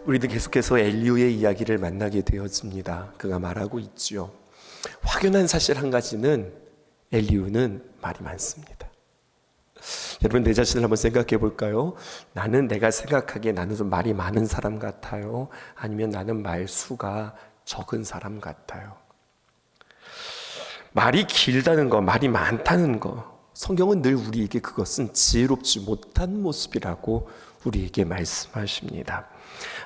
우리도 계속해서 엘리후의 이야기를 만나게 되었습니다. 그가 말하고 있지요. 확연한 사실 한 가지는 엘리후는 말이 많습니다. 여러분, 내 자신을 한번 생각해 볼까요? 나는 내가 생각하기에 나는 좀 말이 많은 사람 같아요? 아니면 나는 말수가 적은 사람 같아요? 말이 길다는 거, 말이 많다는 거, 성경은 늘 우리에게 그것은 지혜롭지 못한 모습이라고 우리에게 말씀하십니다.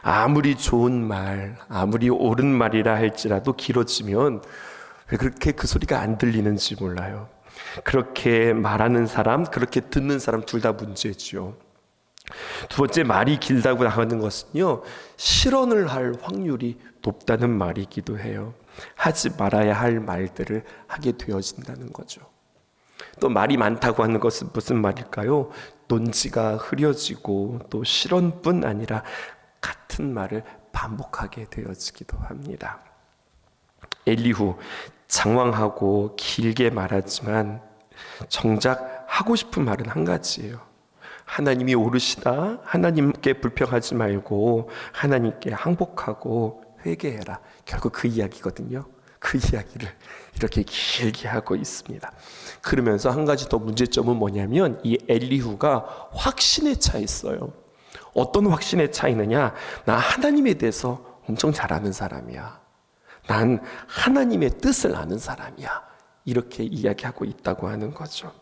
아무리 좋은 말, 아무리 옳은 말이라 할지라도 길어지면 왜 그렇게 그 소리가 안 들리는지 몰라요. 그렇게 말하는 사람, 그렇게 듣는 사람 둘 다 문제지요. 두 번째, 말이 길다고 나가는 것은요, 실언을 할 확률이 높다는 말이기도 해요. 하지 말아야 할 말들을 하게 되어진다는 거죠. 또 말이 많다고 하는 것은 무슨 말일까요? 논지가 흐려지고 또 실언뿐 아니라 같은 말을 반복하게 되어지기도 합니다. 엘리후, 장황하고 길게 말하지만 정작 하고 싶은 말은 한 가지예요. 하나님이 옳으시다, 하나님께 불평하지 말고 하나님께 항복하고 회개해라. 결국 그 이야기거든요. 그 이야기를 이렇게 길게 하고 있습니다. 그러면서 한 가지 더 문제점은 뭐냐면 이 엘리후가 확신에 차 있어요. 어떤 확신에 차 있느냐? 나 하나님에 대해서 엄청 잘 아는 사람이야. 난 하나님의 뜻을 아는 사람이야. 이렇게 이야기하고 있다고 하는 거죠.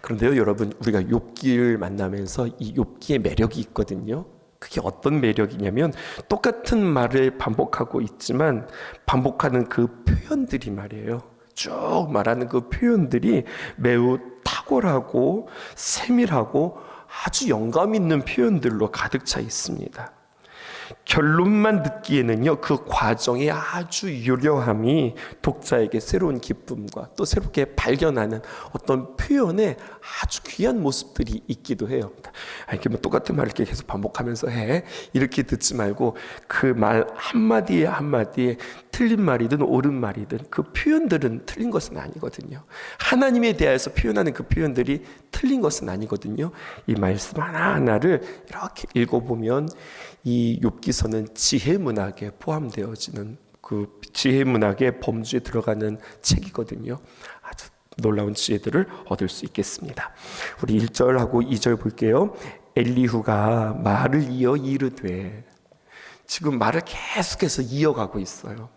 그런데요, 여러분, 우리가 욥기를 만나면서 이 욥기의 매력이 있거든요. 그게 어떤 매력이냐면 똑같은 말을 반복하고 있지만 반복하는 그 표현들이 말이에요. 쭉 말하는 그 표현들이 매우 탁월하고 세밀하고 아주 영감 있는 표현들로 가득 차 있습니다. 결론만 듣기에는요, 그 과정의 아주 유려함이 독자에게 새로운 기쁨과 또 새롭게 발견하는 어떤 표현의 아주 귀한 모습들이 있기도 해요. 이렇게 뭐 똑같은 말을 이렇게 계속 반복하면서 해. 이렇게 듣지 말고 그 말 한마디에 한마디에 틀린 말이든 옳은 말이든 그 표현들은 틀린 것은 아니거든요. 하나님에 대해서 표현하는 그 표현들이 틀린 것은 아니거든요. 이 말씀 하나하나를 이렇게 읽어보면 이 욥기서는 지혜 문학에 포함되어지는 그 지혜 문학의 범주에 들어가는 책이거든요. 아주 놀라운 지혜들을 얻을 수 있겠습니다. 우리 1절하고 2절 볼게요. 엘리후가 말을 이어 이르되, 지금 말을 계속해서 이어가고 있어요.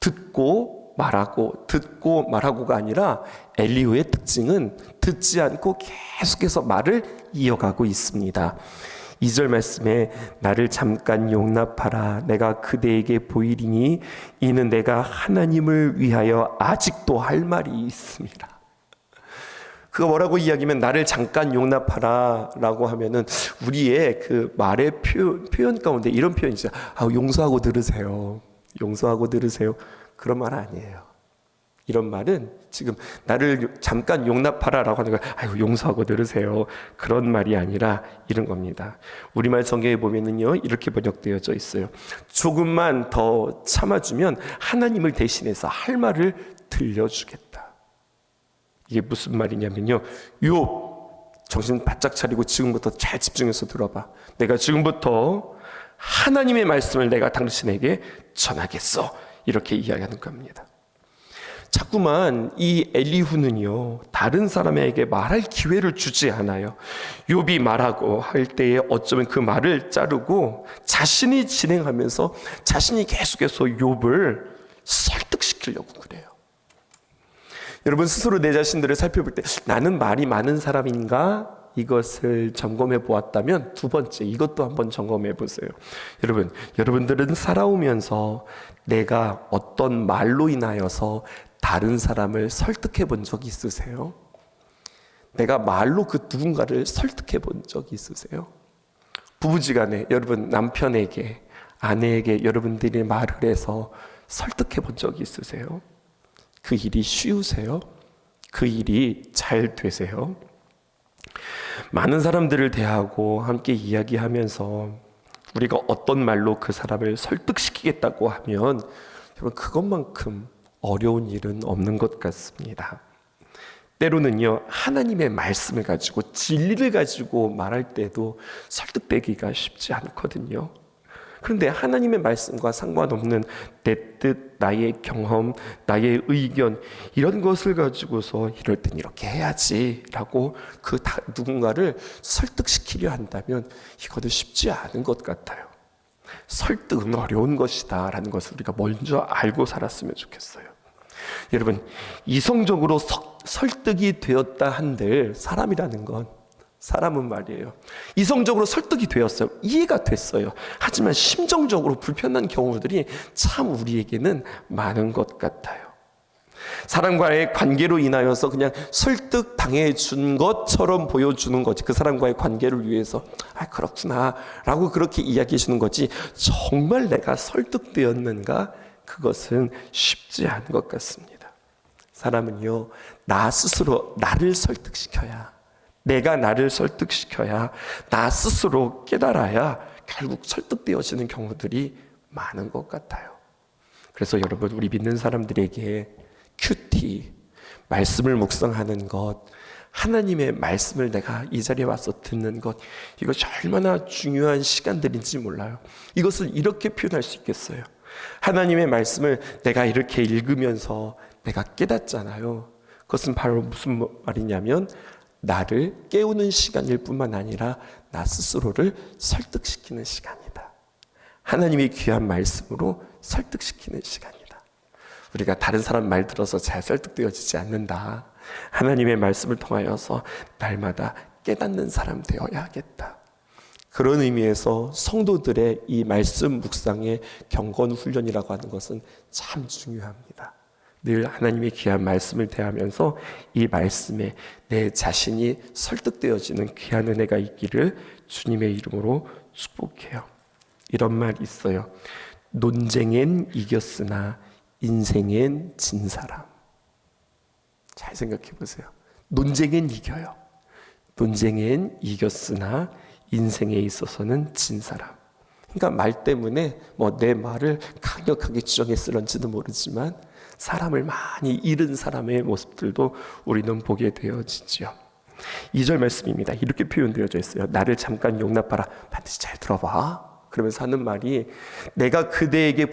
듣고 말하고가 아니라 엘리후의 특징은 듣지 않고 계속해서 말을 이어가고 있습니다. 2절 말씀에 나를 잠깐 용납하라, 내가 그대에게 보이리니 이는 내가 하나님을 위하여 아직도 할 말이 있습니다. 그가 뭐라고 이야기하면 나를 잠깐 용납하라 라고 하면은 우리의 그 말의 표현 가운데 이런 표현이 있어요. 용서하고 들으세요. 용서하고 들으세요. 그런 말 아니에요. 이런 말은 지금 나를 잠깐 용납하라 라고 하는 거, 용서하고 들으세요. 그런 말이 아니라 이런 겁니다. 우리말 성경에 보면은요, 이렇게 번역되어져 있어요. 조금만 더 참아주면 하나님을 대신해서 할 말을 들려주겠다. 이게 무슨 말이냐면요, 욥, 정신 바짝 차리고 지금부터 잘 집중해서 들어봐. 내가 지금부터 하나님의 말씀을 내가 당신에게 전하겠어. 이렇게 이야기하는 겁니다. 자꾸만 이 엘리후는요, 다른 사람에게 말할 기회를 주지 않아요. 욥이 말하고 할 때에 어쩌면 그 말을 자르고 자신이 진행하면서 자신이 계속해서 욥을 설득시키려고 그래요. 여러분, 스스로 내 자신들을 살펴볼 때 나는 말이 많은 사람인가? 이것을 점검해 보았다면 두 번째, 이것도 한번 점검해 보세요. 여러분들은 살아오면서 내가 어떤 말로 인하여서 다른 사람을 설득해 본 적이 있으세요? 내가 말로 그 누군가를 설득해 본 적이 있으세요? 부부지간에 여러분 남편에게, 아내에게 여러분들이 말을 해서 설득해 본 적이 있으세요? 그 일이 쉬우세요? 그 일이 잘 되세요? 많은 사람들을 대하고 함께 이야기하면서 우리가 어떤 말로 그 사람을 설득시키겠다고 하면 여러분, 그것만큼 어려운 일은 없는 것 같습니다. 때로는요, 하나님의 말씀을 가지고 진리를 가지고 말할 때도 설득되기가 쉽지 않거든요. 그런데 하나님의 말씀과 상관없는 내 뜻, 나의 경험, 나의 의견 이런 것을 가지고서 이럴 땐 이렇게 해야지 라고 누군가를 설득시키려 한다면 이것도 쉽지 않은 것 같아요. 설득은 어려운 것이다 라는 것을 우리가 먼저 알고 살았으면 좋겠어요. 여러분, 이성적으로 설득이 되었다 한들 사람은 말이에요, 이성적으로 설득이 되었어요. 이해가 됐어요. 하지만 심정적으로 불편한 경우들이 참 우리에게는 많은 것 같아요. 사람과의 관계로 인하여서 그냥 설득 당해준 것처럼 보여주는 거지, 그 사람과의 관계를 위해서 그렇구나 라고 그렇게 이야기해 주는 거지, 정말 내가 설득되었는가? 그것은 쉽지 않은 것 같습니다. 사람은요, 나 스스로 나를 설득시켜야, 내가 나를 설득시켜야, 나 스스로 깨달아야 결국 설득되어지는 경우들이 많은 것 같아요. 그래서 여러분, 우리 믿는 사람들에게 큐티, 말씀을 묵상하는 것, 하나님의 말씀을 내가 이 자리에 와서 듣는 것, 이것이 얼마나 중요한 시간들인지 몰라요. 이것을 이렇게 표현할 수 있겠어요. 하나님의 말씀을 내가 이렇게 읽으면서 내가 깨닫잖아요. 그것은 바로 무슨 말이냐면 나를 깨우는 시간일 뿐만 아니라 나 스스로를 설득시키는 시간이다. 하나님의 귀한 말씀으로 설득시키는 시간이다. 우리가 다른 사람 말 들어서 잘 설득되어지지 않는다. 하나님의 말씀을 통하여서 날마다 깨닫는 사람 되어야겠다. 그런 의미에서 성도들의 이 말씀 묵상의 경건 훈련이라고 하는 것은 참 중요합니다. 늘 하나님의 귀한 말씀을 대하면서 이 말씀에 내 자신이 설득되어지는 귀한 은혜가 있기를 주님의 이름으로 축복해요. 이런 말이 있어요. 논쟁엔 이겼으나 인생엔 진 사람. 잘 생각해 보세요. 논쟁엔 이겨요. 논쟁엔 이겼으나 인생에 있어서는 진 사람. 그러니까 말 때문에 내 말을 강력하게 주장했을런지도 모르지만 사람을 많이 잃은 사람의 모습들도 우리는 보게 되어지죠. 2절 말씀입니다. 이렇게 표현되어져 있어요. 나를 잠깐 용납하라. 반드시 잘 들어봐. 그러면서 하는 말이 내가 그대에게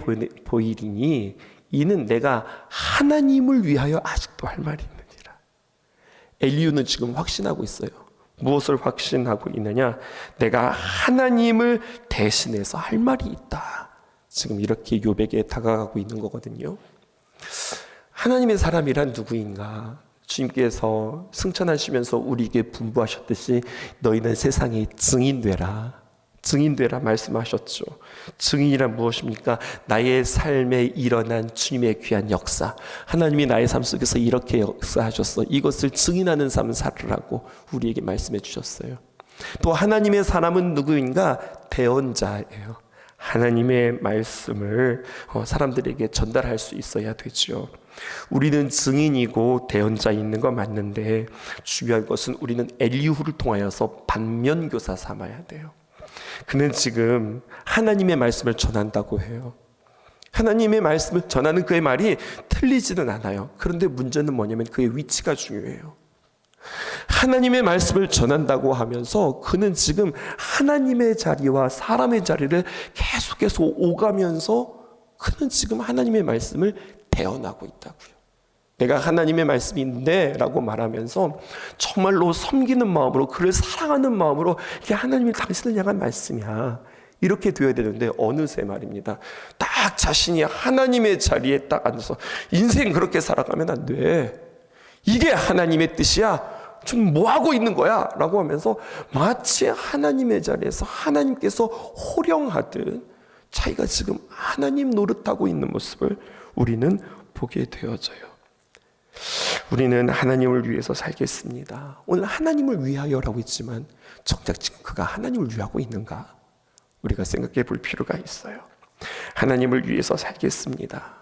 보이리니 이는 내가 하나님을 위하여 아직도 할 말이 있느니라. 엘리후는 지금 확신하고 있어요. 무엇을 확신하고 있느냐? 내가 하나님을 대신해서 할 말이 있다. 지금 이렇게 욥에게 다가가고 있는 거거든요. 하나님의 사람이란 누구인가? 주님께서 승천하시면서 우리에게 분부하셨듯이 너희는 세상에 증인되라. 증인되라 말씀하셨죠. 증인이란 무엇입니까? 나의 삶에 일어난 주님의 귀한 역사, 하나님이 나의 삶 속에서 이렇게 역사하셨어, 이것을 증인하는 삶을 살으라고 우리에게 말씀해 주셨어요. 또 하나님의 사람은 누구인가? 대언자예요. 하나님의 말씀을 사람들에게 전달할 수 있어야 되죠. 우리는 증인이고 대언자 있는 거 맞는데 중요한 것은 우리는 엘리후를 통하여서 반면교사 삼아야 돼요. 그는 지금 하나님의 말씀을 전한다고 해요. 하나님의 말씀을 전하는 그의 말이 틀리지는 않아요. 그런데 문제는 뭐냐면 그의 위치가 중요해요. 하나님의 말씀을 전한다고 하면서 그는 지금 하나님의 자리와 사람의 자리를 계속해서 오가면서 그는 지금 하나님의 말씀을 대언하고 있다고요. 내가 하나님의 말씀인데 라고 말하면서 정말로 섬기는 마음으로, 그를 사랑하는 마음으로 이게 하나님이 당신을 향한 말씀이야, 이렇게 되어야 되는데 어느새 말입니다, 딱 자신이 하나님의 자리에 딱 앉아서 인생 그렇게 살아가면 안 돼, 이게 하나님의 뜻이야, 좀 뭐하고 있는 거야 라고 하면서 마치 하나님의 자리에서 하나님께서 호령하듯 자기가 지금 하나님 노릇하고 있는 모습을 우리는 보게 되어져요. 우리는 하나님을 위해서 살겠습니다. 오늘 하나님을 위하여라고 했지만 정작 지금 그가 하나님을 위하고 있는가? 우리가 생각해 볼 필요가 있어요. 하나님을 위해서 살겠습니다.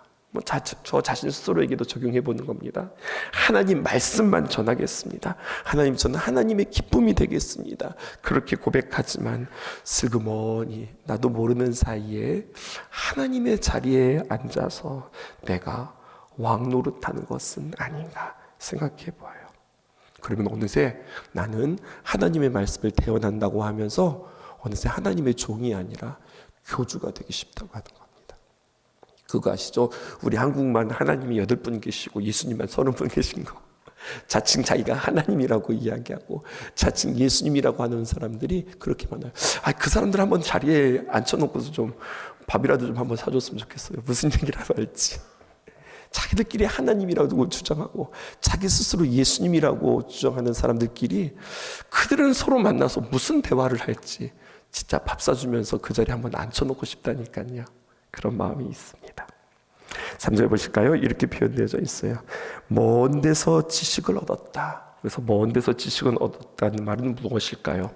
저 자신 스스로에게도 적용해 보는 겁니다. 하나님 말씀만 전하겠습니다. 하나님, 저는 하나님의 기쁨이 되겠습니다. 그렇게 고백하지만 슬그머니 나도 모르는 사이에 하나님의 자리에 앉아서 내가 왕 노릇하는 것은 아닌가 생각해 보아요. 그러면 어느새 나는 하나님의 말씀을 대언한다고 하면서 어느새 하나님의 종이 아니라 교주가 되기 쉽다고 하는 겁니다. 그거 아시죠? 우리 한국만 하나님이 8분 계시고 예수님만 30분 계신 거. 자칭 자기가 하나님이라고 이야기하고 자칭 예수님이라고 하는 사람들이 그렇게 많아요. 그 사람들 한번 자리에 앉혀놓고서 좀 밥이라도 좀 한번 사줬으면 좋겠어요. 무슨 얘기라도 할지. 자기들끼리 하나님이라고 주장하고 자기 스스로 예수님이라고 주장하는 사람들끼리 그들은 서로 만나서 무슨 대화를 할지 진짜 밥 사주면서 그 자리에 한번 앉혀놓고 싶다니까요. 그런 마음이 있습니다. 3절 보실까요? 이렇게 표현되어져 있어요. 먼 데서 지식을 얻었다. 그래서 먼 데서 지식을 얻었다는 말은 무엇일까요?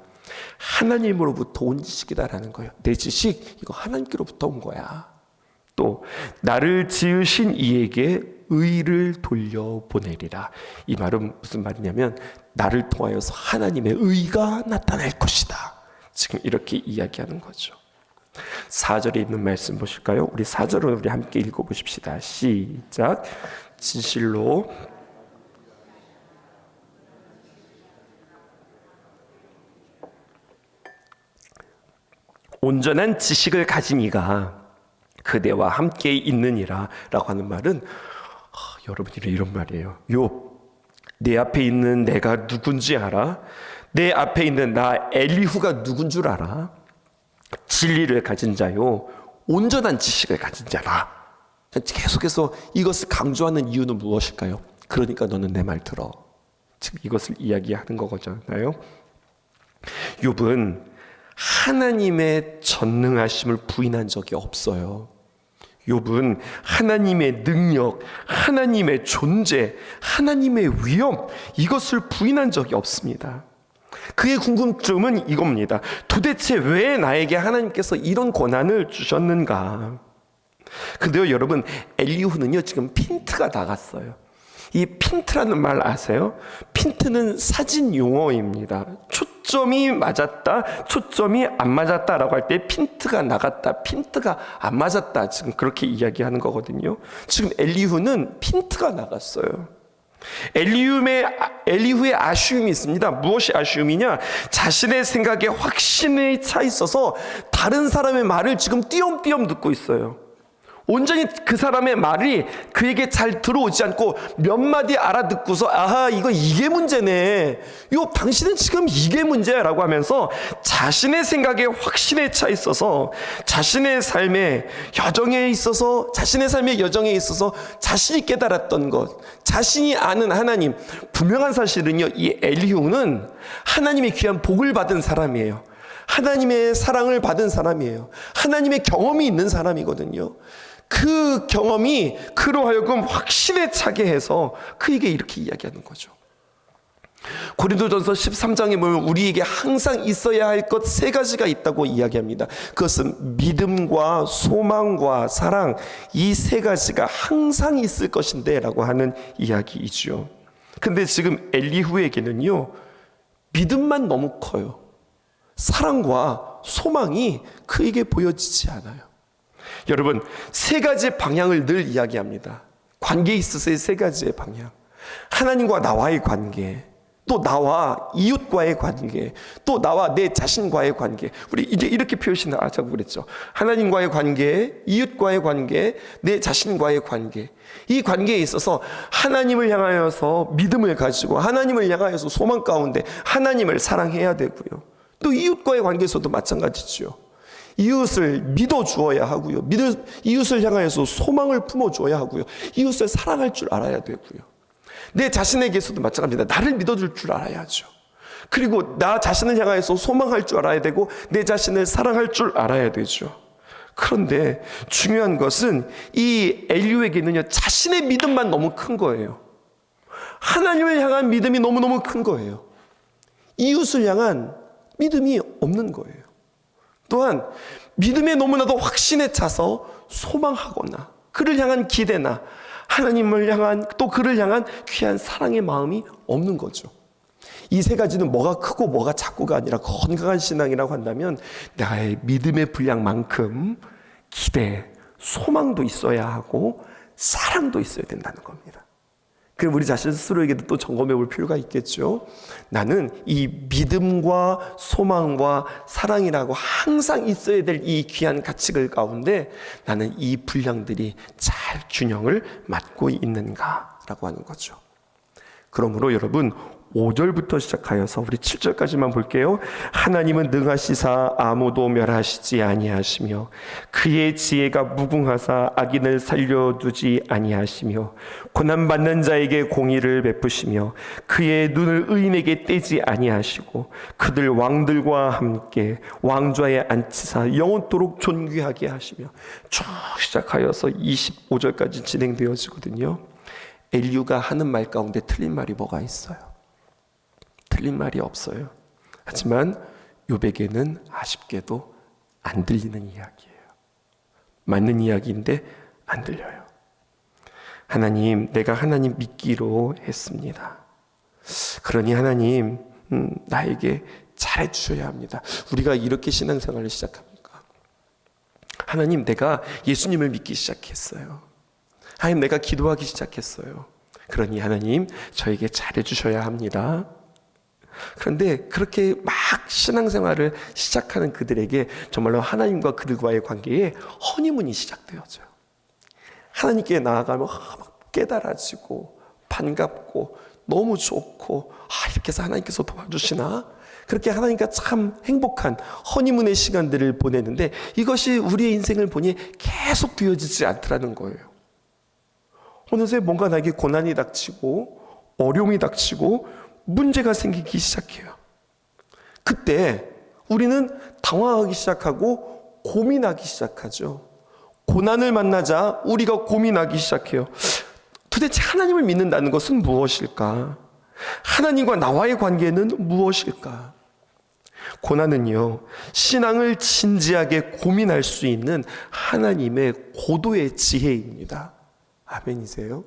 하나님으로부터 온 지식이다라는 거예요. 내 지식 이거 하나님께로부터 온 거야. 또 나를 지으신 이에게 의를 돌려보내리라. 이 말은 무슨 말이냐면 나를 통하여서 하나님의 의가 나타날 것이다. 지금 이렇게 이야기하는 거죠. 4절에 있는 말씀 보실까요? 우리 4절을 우리 함께 읽어보십시다. 시작. 진실로 온전한 지식을 가진 이가 그대와 함께 있느니라 라고 하는 말은 여러분이 이런 말이에요. 내 앞에 있는 내가 누군지 알아? 내 앞에 있는 나 엘리후가 누군 줄 알아? 진리를 가진 자요 온전한 지식을 가진 자라. 계속해서 이것을 강조하는 이유는 무엇일까요? 그러니까 너는 내 말 들어. 지금 이것을 이야기하는 거잖아요. 욥은 하나님의 전능하심을 부인한 적이 없어요. 욥은 하나님의 능력, 하나님의 존재, 하나님의 위엄 이것을 부인한 적이 없습니다. 그의 궁금증은 이겁니다. 도대체 왜 나에게 하나님께서 이런 권한을 주셨는가? 근데요 여러분, 엘리후는요 지금 핀트가 나갔어요. 이 핀트라는 말 아세요? 핀트는 사진 용어입니다. 초점이 맞았다, 초점이 안 맞았다라고 할 때 핀트가 나갔다, 핀트가 안 맞았다, 지금 그렇게 이야기하는 거거든요. 지금 엘리후는 핀트가 나갔어요. 엘리후의 아쉬움이 있습니다. 무엇이 아쉬움이냐? 자신의 생각에 확신에 차 있어서 다른 사람의 말을 지금 띄엄띄엄 듣고 있어요. 온전히 그 사람의 말이 그에게 잘 들어오지 않고 몇 마디 알아듣고서 아하 이게 문제네, 당신은 지금 이게 문제야 라고 하면서 자신의 생각에 확신에 차 있어서 자신의 삶의 여정에 있어서 자신이 깨달았던 것, 자신이 아는 하나님. 분명한 사실은요, 이 엘리후는 하나님의 귀한 복을 받은 사람이에요. 하나님의 사랑을 받은 사람이에요. 하나님의 경험이 있는 사람이거든요. 그 경험이 그로 하여금 확신에 차게 해서 그에게 이렇게 이야기하는 거죠. 고린도전서 13장에 보면 우리에게 항상 있어야 할 것 3가지가 있다고 이야기합니다. 그것은 믿음과 소망과 사랑, 이 3가지가 항상 있을 것인데 라고 하는 이야기이죠. 근데 지금 엘리후에게는요 믿음만 너무 커요. 사랑과 소망이 그에게 보여지지 않아요. 여러분, 3가지 방향을 늘 이야기합니다. 관계에 있어서의 3가지의 방향. 하나님과 나와의 관계, 또 나와 이웃과의 관계, 또 나와 내 자신과의 관계. 우리 이제 이렇게 표현하자고 그랬죠. 하나님과의 관계, 이웃과의 관계, 내 자신과의 관계. 이 관계에 있어서 하나님을 향하여서 믿음을 가지고 하나님을 향하여서 소망 가운데 하나님을 사랑해야 되고요. 또 이웃과의 관계에서도 마찬가지죠. 이웃을 믿어 주어야 하고요. 이웃을 향하여서 소망을 품어 주어야 하고요. 이웃을 사랑할 줄 알아야 되고요. 내 자신에게서도 마찬가지입니다. 나를 믿어줄 줄 알아야죠. 그리고 나 자신을 향하여서 소망할 줄 알아야 되고 내 자신을 사랑할 줄 알아야 되죠. 그런데 중요한 것은 이 엘리후에게는요 자신의 믿음만 너무 큰 거예요. 하나님을 향한 믿음이 너무너무 큰 거예요. 이웃을 향한 믿음이 없는 거예요. 또한 믿음에 너무나도 확신에 차서 소망하거나 그를 향한 기대나 하나님을 향한 또 그를 향한 귀한 사랑의 마음이 없는 거죠. 이 3가지는 뭐가 크고 뭐가 작고가 아니라 건강한 신앙이라고 한다면 나의 믿음의 분량만큼 기대, 소망도 있어야 하고 사랑도 있어야 된다는 겁니다. 그럼 우리 자신 스스로에게도 또 점검해 볼 필요가 있겠죠. 나는 이 믿음과 소망과 사랑이라고 항상 있어야 될 이 귀한 가치들 가운데 나는 이 분량들이 잘 균형을 맞고 있는가라고 하는 거죠. 그러므로 여러분 5절부터 시작하여서 우리 7절까지만 볼게요. 하나님은 능하시사 아무도 멸하시지 아니하시며 그의 지혜가 무궁하사 악인을 살려두지 아니하시며 고난받는 자에게 공의를 베푸시며 그의 눈을 의인에게 떼지 아니하시고 그들 왕들과 함께 왕좌에 앉히사 영원토록 존귀하게 하시며 쭉 시작하여서 25절까지 진행되어지거든요. 엘리후가 하는 말 가운데 틀린 말이 뭐가 있어요? 틀린 말이 없어요. 하지만 욥에게는 아쉽게도 안 들리는 이야기예요. 맞는 이야기인데 안 들려요. 하나님, 내가 하나님 믿기로 했습니다. 그러니 하나님, 나에게 잘해주셔야 합니다. 우리가 이렇게 신앙생활을 시작합니까? 하나님, 내가 예수님을 믿기 시작했어요. 하나님, 내가 기도하기 시작했어요. 그러니 하나님, 저에게 잘해주셔야 합니다. 그런데 그렇게 막 신앙생활을 시작하는 그들에게 정말로 하나님과 그들과의 관계에 허니문이 시작되어져요. 하나님께 나아가면 막 깨달아지고 반갑고 너무 좋고 이렇게 해서 하나님께서 도와주시나? 그렇게 하나님과 참 행복한 허니문의 시간들을 보내는데 이것이 우리의 인생을 보니 계속 되어지지 않더라는 거예요. 어느새 뭔가 나에게 고난이 닥치고 어려움이 닥치고 문제가 생기기 시작해요. 그때 우리는 당황하기 시작하고 고민하기 시작하죠. 고난을 만나자 우리가 고민하기 시작해요. 도대체 하나님을 믿는다는 것은 무엇일까? 하나님과 나와의 관계는 무엇일까? 고난은요, 신앙을 진지하게 고민할 수 있는 하나님의 고도의 지혜입니다. 아멘이세요?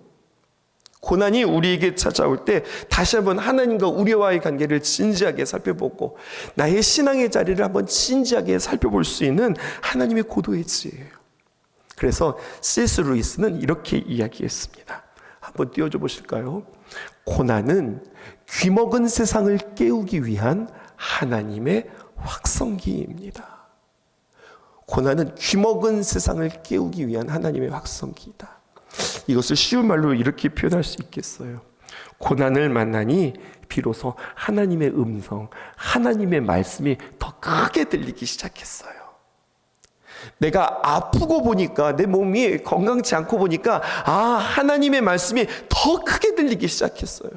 고난이 우리에게 찾아올 때 다시 한번 하나님과 우리와의 관계를 진지하게 살펴보고 나의 신앙의 자리를 한번 진지하게 살펴볼 수 있는 하나님의 고도의 지혜예요. 그래서 C.S. 루이스는 이렇게 이야기했습니다. 한번 띄워줘 보실까요? 고난은 귀먹은 세상을 깨우기 위한 하나님의 확성기입니다. 고난은 귀먹은 세상을 깨우기 위한 하나님의 확성기이다. 이것을 쉬운 말로 이렇게 표현할 수 있겠어요. 고난을 만나니 비로소 하나님의 음성, 하나님의 말씀이 더 크게 들리기 시작했어요. 내가 아프고 보니까, 내 몸이 건강치 않고 보니까 하나님의 말씀이 더 크게 들리기 시작했어요.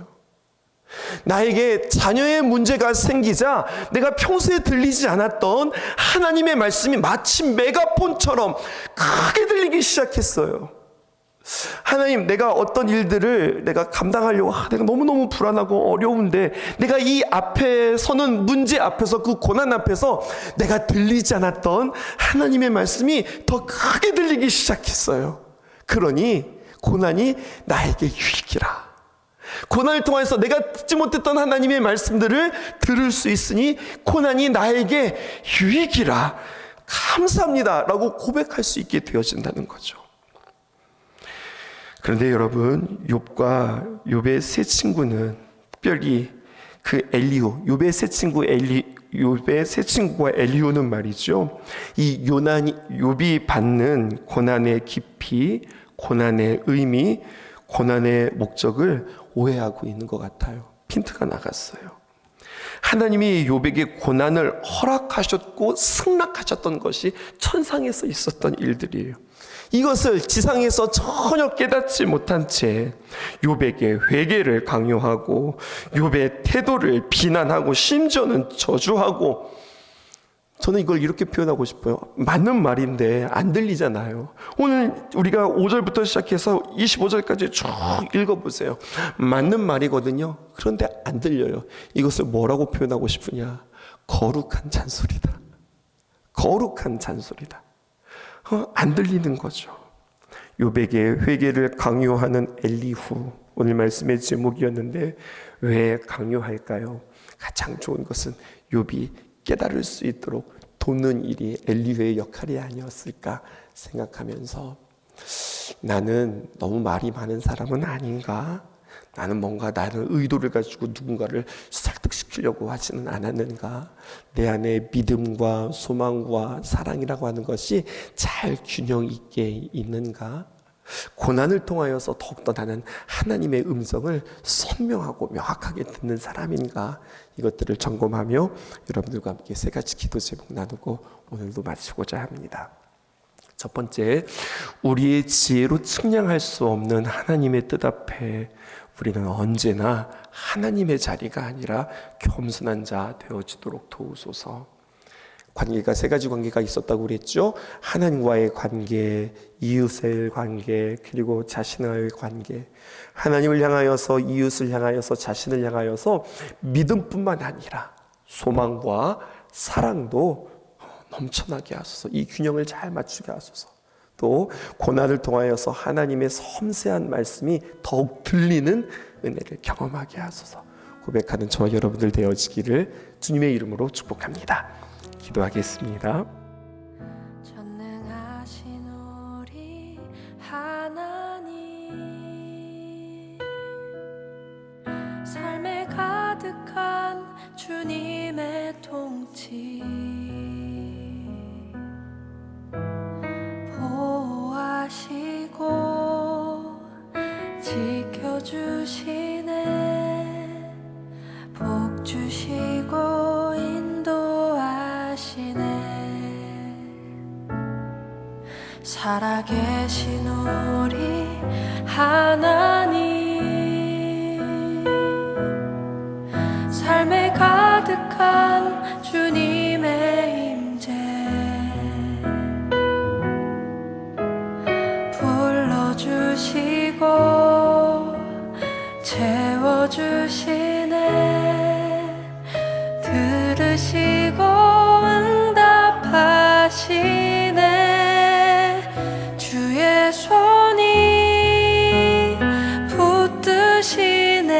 나에게 자녀의 문제가 생기자 내가 평소에 들리지 않았던 하나님의 말씀이 마치 메가폰처럼 크게 들리기 시작했어요. 하나님, 내가 어떤 일들을 내가 감당하려고 내가 너무너무 불안하고 어려운데 내가 이 앞에 서는 문제 앞에서, 그 고난 앞에서 내가 들리지 않았던 하나님의 말씀이 더 크게 들리기 시작했어요. 그러니 고난이 나에게 유익이라. 고난을 통해서 내가 듣지 못했던 하나님의 말씀들을 들을 수 있으니 고난이 나에게 유익이라, 감사합니다 라고 고백할 수 있게 되어진다는 거죠. 그런데 여러분, 욥과 욥의 세 친구는 특별히 그 엘리후, 욥의 세 친구와 엘리후는 말이죠, 이 욥이 받는 고난의 깊이, 고난의 의미, 고난의 목적을 오해하고 있는 것 같아요. 핀트가 나갔어요. 하나님이 욥에게 고난을 허락하셨고 승낙하셨던 것이 천상에서 있었던 일들이에요. 이것을 지상에서 전혀 깨닫지 못한 채 욥에게 회개를 강요하고 욥의 태도를 비난하고 심지어는 저주하고, 저는 이걸 이렇게 표현하고 싶어요. 맞는 말인데 안 들리잖아요. 오늘 우리가 5절부터 시작해서 25절까지 쭉 읽어보세요. 맞는 말이거든요. 그런데 안 들려요. 이것을 뭐라고 표현하고 싶으냐? 거룩한 잔소리다. 거룩한 잔소리다. 안 들리는 거죠. 욥에게 회개를 강요하는 엘리후, 오늘 말씀의 제목이었는데 왜 강요할까요? 가장 좋은 것은 욥이 깨달을 수 있도록 돕는 일이 엘리후의 역할이 아니었을까 생각하면서 나는 너무 말이 많은 사람은 아닌가? 나는 뭔가 나는 의도를 가지고 누군가를 설득시키려고 하지는 않았는가? 내 안에 믿음과 소망과 사랑이라고 하는 것이 잘 균형 있게 있는가? 고난을 통하여서 더욱더 나는 하나님의 음성을 선명하고 명확하게 듣는 사람인가? 이것들을 점검하며 여러분들과 함께 세 가지 기도 제목 나누고 오늘도 마치고자 합니다. 첫 번째, 우리의 지혜로 측량할 수 없는 하나님의 뜻 앞에 우리는 언제나 하나님의 자리가 아니라 겸손한 자 되어지도록 도우소서. 관계가 세 가지 관계가 있었다고 그랬죠. 하나님과의 관계, 이웃의 관계, 그리고 자신과의 관계. 하나님을 향하여서, 이웃을 향하여서, 자신을 향하여서 믿음뿐만 아니라 소망과 사랑도 넘쳐나게 하소서. 이 균형을 잘 맞추게 하소서. 또 고난을 통하여서 하나님의 섬세한 말씀이 더욱 들리는 은혜를 경험하게 하소서. 고백하는 저와 여러분들 되어지기를 주님의 이름으로 축복합니다. 기도하겠습니다. 전능하신 우리 하나님, 삶에 가득한 주님의 통치 보호하시고 지켜주시네. 복 주시고 인도하시네. 살아계신 우리 하나님, 삶에 가득한 주님의 임재 불러주시고 채워주시네. 들으시고 응답하시네. 주의 손이 붙드시네.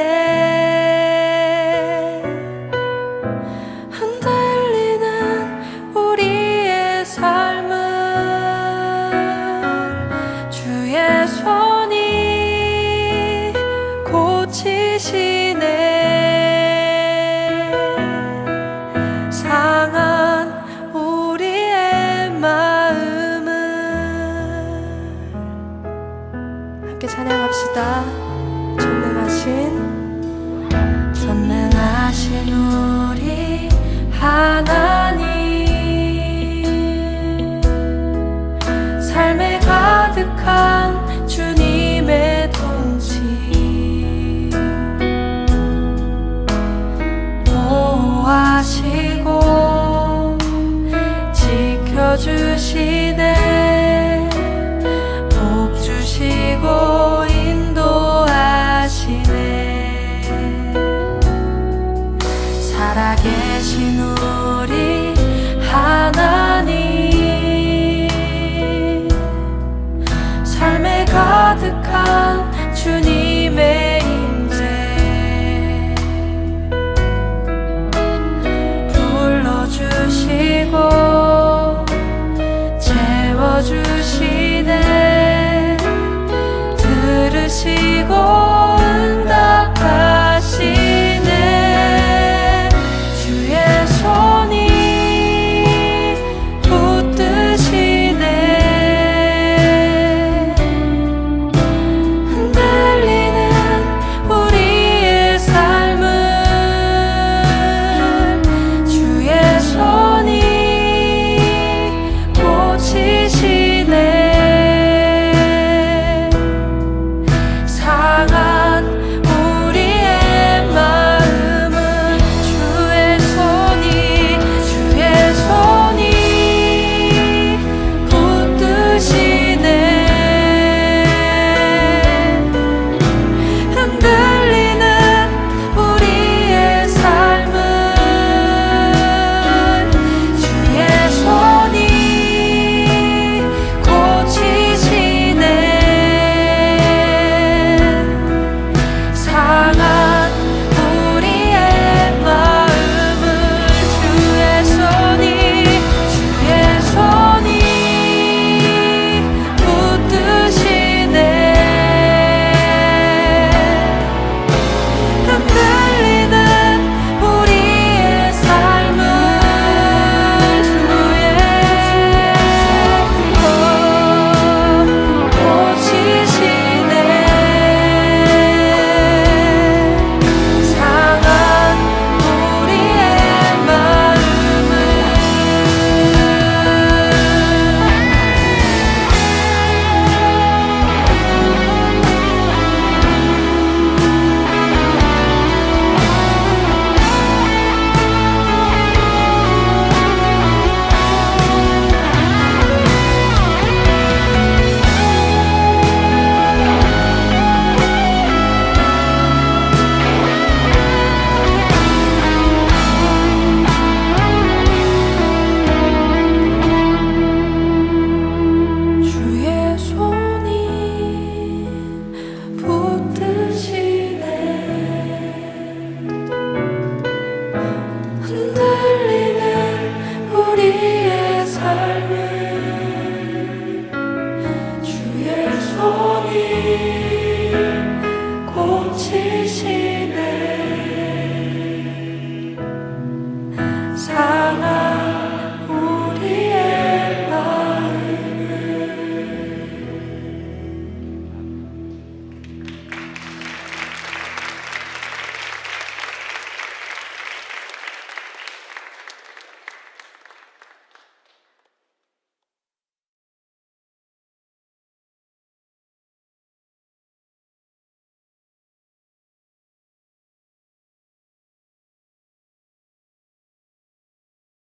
흔들리는 우리의 삶을 주의 손이 고치시네. 상한 우리의 마음을 함께 찬양합시다. 전능하신 우리 하나님, 삶에 가득한 주님의 통치 보호하시고 지켜주시네. 복 주시고 인도하시네. 살아계신 우리 하나님, 삶에 가득한 주님